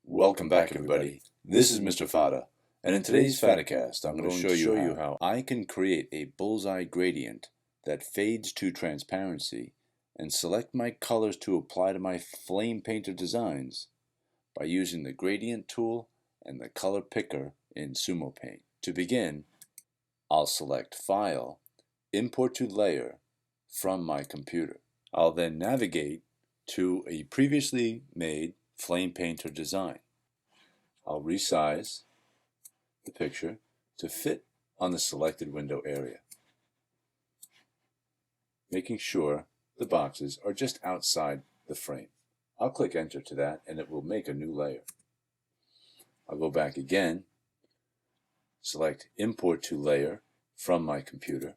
Welcome back, everybody. This is Mr. Fatta, and in today's FattaCast, I'm going to show you how I can create a bullseye gradient that fades to transparency and select my colors to apply to my Flamepainter designs by using the gradient tool and the color picker in Sumopaint. To begin, I'll select File, Import to Layer from my computer. I'll then navigate to a previously made Flamepainter design. I'll resize the picture to fit on the selected window area, making sure the boxes are just outside the frame. I'll click Enter to that and it will make a new layer. I'll go back again, select Import to Layer from my computer,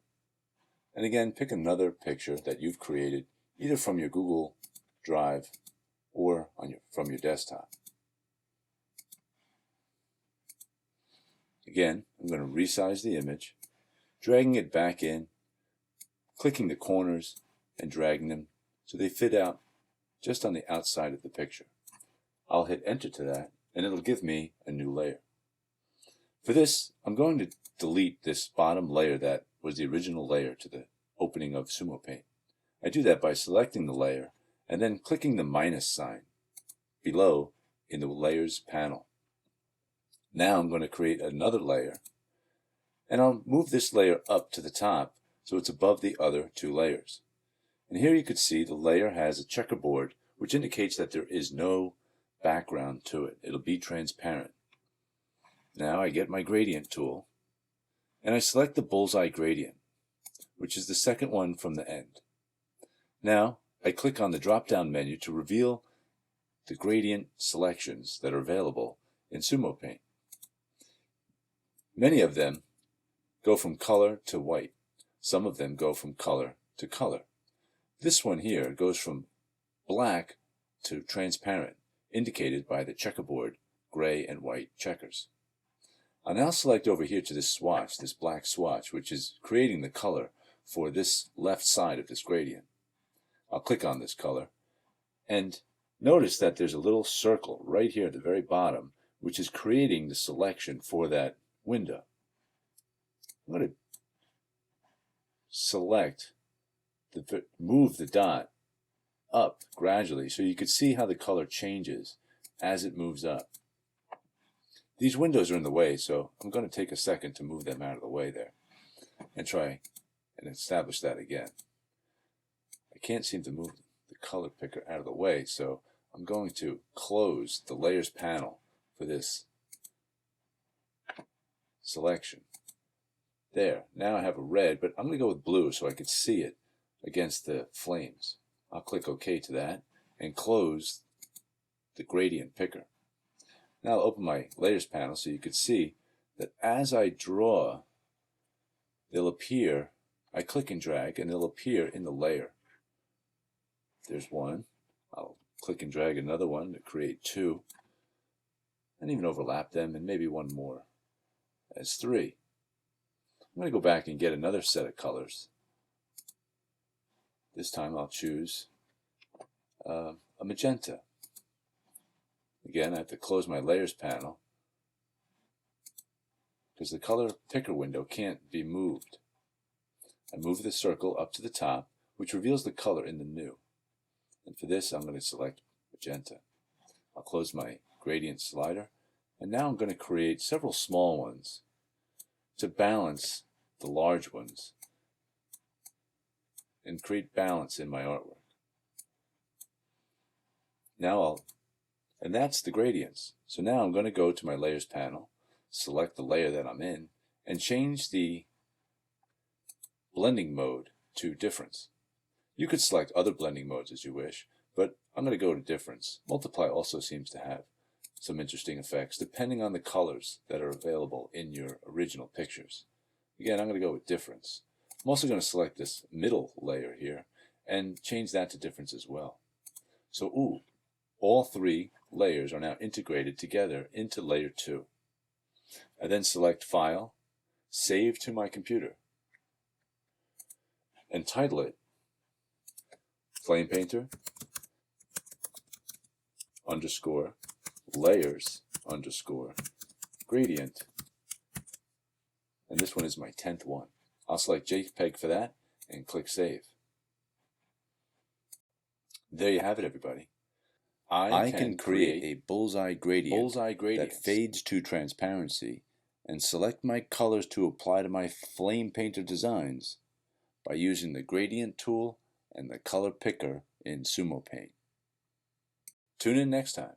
and again pick another picture that you've created either from your Google Drive or from your desktop. Again, I'm going to resize the image, dragging it back in, clicking the corners and dragging them so they fit out just on the outside of the picture. I'll hit Enter to that and it'll give me a new layer. For this, I'm going to delete this bottom layer that was the original layer to the opening of Sumopaint. I do that by selecting the layer and then clicking the minus sign below in the Layers panel. Now I'm going to create another layer, and I'll move this layer up to the top so it's above the other two layers. And here you can see the layer has a checkerboard, which indicates that there is no background to it. It'll be transparent. Now I get my gradient tool, and I select the bullseye gradient, which is the second one from the end. Now I click on the drop-down menu to reveal the gradient selections that are available in Sumopaint. Many of them go from color to white. Some of them go from color to color. This one here goes from black to transparent, indicated by the checkerboard gray and white checkers. I'll now select over here to this swatch, this black swatch, which is creating the color for this left side of this gradient. I'll click on this color and notice that there's a little circle right here at the very bottom, which is creating the selection for that window. I'm going to select, move the dot up gradually so you can see how the color changes as it moves up. These windows are in the way, so I'm going to take a second to move them out of the way there and try and establish that again. I can't seem to move the color picker out of the way, so I'm going to close the Layers panel for this selection. There, now I have a red, but I'm going to go with blue so I can see it against the flames. I'll click OK to that and close the gradient picker. Now I'll open my Layers panel so you can see that as I draw, they'll appear, I click and drag, and they'll appear in the layer. There's one. I'll click and drag another one to create two, and even overlap them, and maybe one more. That's three. I'm going to go back and get another set of colors. This time I'll choose a magenta. Again, I have to close my Layers panel because the color picker window can't be moved. I move the circle up to the top, which reveals the color in the new. And for this, I'm going to select magenta. I'll close my gradient slider, and now I'm going to create several small ones to balance the large ones and create balance in my artwork. And that's the gradients. So now I'm going to go to my Layers panel, select the layer that I'm in, and change the blending mode to difference. You could select other blending modes as you wish, but I'm going to go to difference. Multiply also seems to have some interesting effects depending on the colors that are available in your original pictures. Again, I'm going to go with difference. I'm also going to select this middle layer here and change that to difference as well. So, all three layers are now integrated together into layer 2. I then select File, Save to my computer, and title it Flamepainter _ layers underscore gradient. And this one is my 10th one. I'll select JPEG for that and click Save. There you have it, everybody. I can create a bullseye gradient that fades to transparency and select my colors to apply to my Flamepainter designs by using the gradient tool and the color picker in Sumopaint. Tune in next time